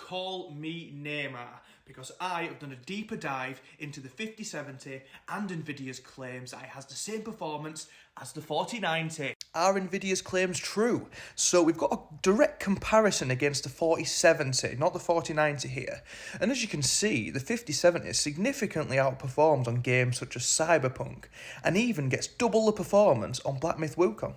call me Neymar, because I have done a deeper dive into the 5070 and Nvidia'S claims that it has the same performance as the 4090. Are Nvidia'S claims true? So we've got a direct comparison against the 4070, not the 4090 here. And as you can see, the 5070 significantly outperforms on games such as Cyberpunk, and even gets double the performance on Black Myth Wukong.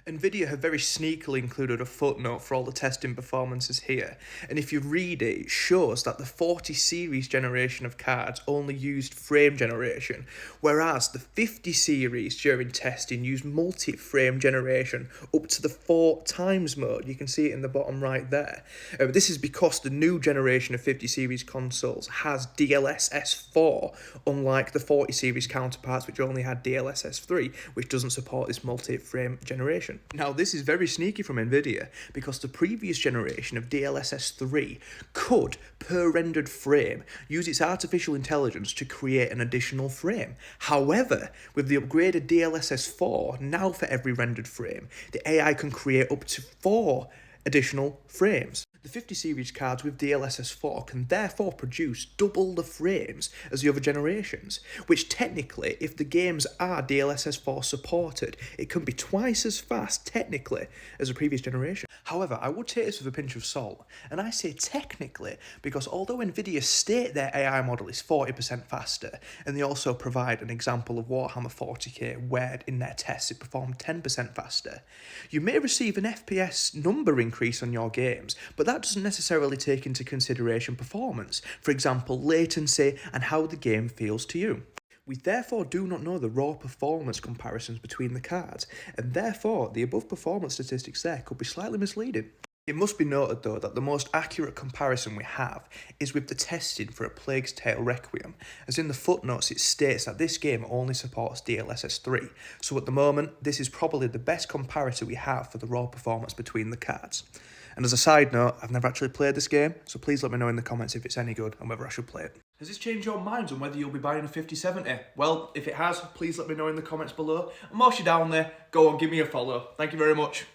Nvidia have very sneakily included a footnote for all the testing performances here, and if you read it, it shows that the 40 series generation of cards only used frame generation, whereas the 50 series during testing used multi-frame generation up to the 4 times mode. You can see it in the bottom right there. This is because the new generation of 50 series consoles has DLSS 4, unlike the 40 series counterparts which only had DLSS 3, which doesn't support this multi-frame generation. Now, this is very sneaky from Nvidia, because the previous generation of DLSS 3 could, per rendered frame, use its artificial intelligence to create an additional frame. However, with the upgraded DLSS 4, now for every rendered frame, the AI can create up to 4 additional frames. The 50 series cards with DLSS 4 can therefore produce double the frames as the other generations, which technically, if the games are DLSS 4 supported, it can be twice as fast technically as the previous generation. However, I would take this with a pinch of salt, and I say technically because although Nvidia state their AI model is 40% faster, and they also provide an example of Warhammer 40k where in their tests it performed 10% faster, you may receive an FPS number increase on your games, but that doesn't necessarily take into consideration performance, for example latency and how the game feels to you. We therefore do not know the raw performance comparisons between the cards, and therefore the above performance statistics there could be slightly misleading. It must be noted though that the most accurate comparison we have is with the testing for A Plague's Tale Requiem, as in the footnotes it states that this game only supports DLSS 3, so at the moment this is probably the best comparator we have for the raw performance between the cards. And as a side note, I've never actually played this game, so please let me know in the comments if it's any good and whether I should play it. Has this changed your minds on whether you'll be buying a 5070? Well, if it has, please let me know in the comments below. And whilst you're down there, go on, give me a follow. Thank you very much.